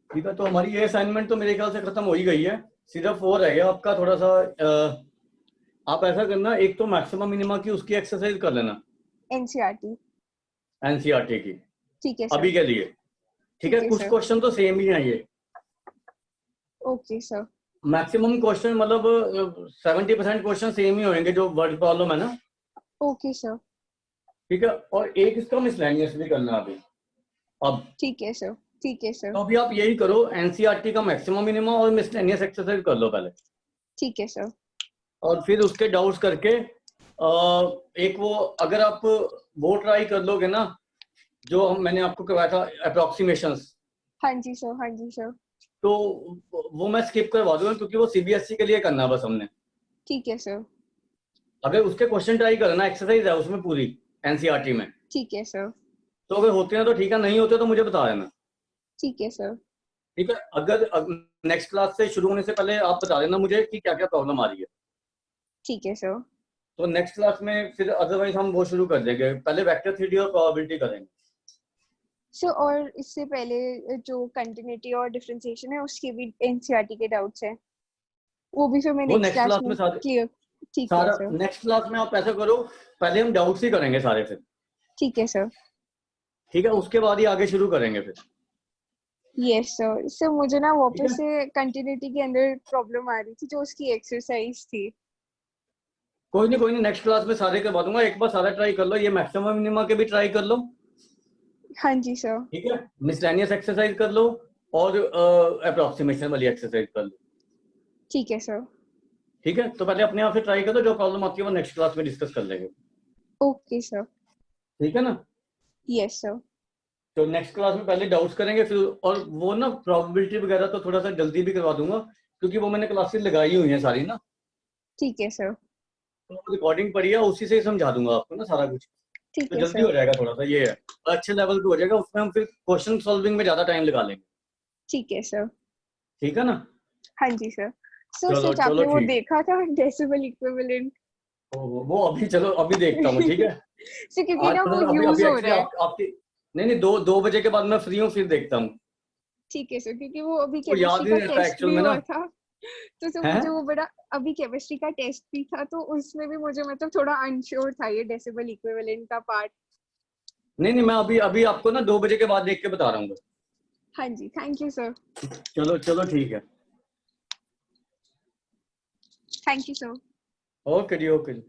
ठीक है, तो हमारी ये असाइनमेंट तो मेरे ख्याल से खत्म हो ही गई है, सिर्फ और रह गया आपका थोड़ा सा। आप ऐसा करना, एक तो मैक्सिमम मिनिमा की उसकी एक्सरसाइज कर लेना, एनसीईआरटी की। ठीक है अभी के लिए ठीक है, कुछ क्वेश्चन तो सेम ही है ये। Okay sir. मैक्सिमम क्वेश्चन मतलब 70% क्वेश्चन सेम ही होंगे जो वर्ड प्रॉब्लम है ना। Okay sir. ठीक है, और एक इसका मिसलेनियस भी करना अभी। अब ठीक है सर। ठीक है सर। तो अभी आप यही करो, एनसीईआरटी का मैक्सिमम मिनिमम और मिसलेनियस एक्सरसाइज कर लो पहले। ठीक है सर। और फिर उसके डाउट्स करके एक वो अगर आप वो ट्राई कर लोगे ना जो मैंने आपको करवाया था अप्रोक्सीमेशंस, हाँ जी सर, हाँ जी सर। तो वो मैं स्किप करवा दूंगा क्योंकि वो सीबीएसई के लिए करना है बस हमने। ठीक है सर। अगर उसके क्वेश्चन ट्राई करना, एक्सरसाइज है उसमें पूरी एनसीईआरटी में, ठीक है सर। तो अगर होते हैं तो ठीक है, नहीं होते तो मुझे बता देना। ठीक है सर। ठीक है, अगर नेक्स्ट क्लास से शुरू होने से पहले आप बता देना मुझे कि क्या क्या प्रॉब्लम आ रही है, ठीक है सर। तो नेक्स्ट क्लास में फिर अदरवाइज हम वो शुरू कर देंगे, पहले वेक्टर थ्योरी और प्रोबेबिलिटी करेंगे। सर और इससे पहले जो कंटिन्यूटी और डिफरेंशिएशन है उसके भी एनसीईआरटी के डाउट्स हैं, वो भी फिर मैं वो नेक्स्ट नेक्स्ट क्लास क्लास में में सारे, क्लियर। ठीक है सारा सर। नेक्स्ट क्लास में आप ऐसा करो, पहले हम डाउट्स ही करेंगे सारे फिर। ठीक है सर। ठीक है, उसके बाद ही आगे शुरू करेंगे फिर। Yes sir. सर मुझे ना ठीक वापस है, से कंटिन्यूटी के अंदर प्रॉब्लम आ रही थी जो उसकी एक्सरसाइज थी। कोई नहीं कोई नहीं, नेक्स्ट क्लास में सारे करवा दूंगा, एक बार सारा ट्राई कर लो, ये मैक्सिमम मिनिमा के भी ट्राई कर लो। हाँ जी सर। ठीक है, मिसलेनियस एक्सरसाइज कर लो और अप्रोक्सीमेशन वाली एक्सरसाइज कर लो। ठीक है सर। ठीक है, तो पहले अपने आप से ट्राई करो, जो प्रॉब्लम आती है वो नेक्स्ट क्लास में डिस्कस कर लेंगे। Okay sir. ठीक है ना, यस सर। तो नेक्स्ट क्लास में पहले डाउट्स करेंगे फिर, और वो ना प्रोबेबिलिटी वगैरह तो थोड़ा सा जल्दी भी करवा दूंगा क्योंकि वो मैंने क्लासेस लगाई हुई हैं सारी ना, ठीक है सर। तो रिकॉर्डिंग पड़ी है, उसी से ही समझा दूंगा आपको ना सारा कुछ, ठीक तो है जल्दी सर। हो जाएगा, थोड़ा सा ये है, अच्छे लेवल पे हो जाएगा, उसमें हम फिर क्वेश्चन सॉल्विंग में ज्यादा टाइम लगा लेंगे। ठीक है सर। ठीक है ना, हाँ जी सर। सर चलो सच चलो आपने वो ठीक। देखा था डेसिबल इक्विवेलेंट? वो अभी, चलो अभी देखता हूँ, ठीक है। सर क्योंकि आज ना वो मतलब अभी यूज अभी हो एक्चुअली रहा है। आपकी, नहीं नहीं, 2 बजे के बाद मैं फ्री हूँ, फिर देखता हूँ। ठीक है सर, क्योंकि वो अभी वो याद केमिस्ट्री ही का नहीं रहता टेस्ट एक्चुअल भी में ना। हुआ था, तो सर है, मुझे वो बड़ा, अभी केमिस्ट्री का टेस्ट भी था तो उसमें भी मुझे मतलब थोड़ा अनश्योर था ये डेसिबल इक्विवेलेंट का पार्ट। नहीं नहीं, मैं अभी अभी आपको ना 2 बजे के बाद देख के बता रहा हूँ। हाँ जी, थैंक यू सर। चलो चलो ठीक है, थैंक यू सर। ओके जी, ओके जी।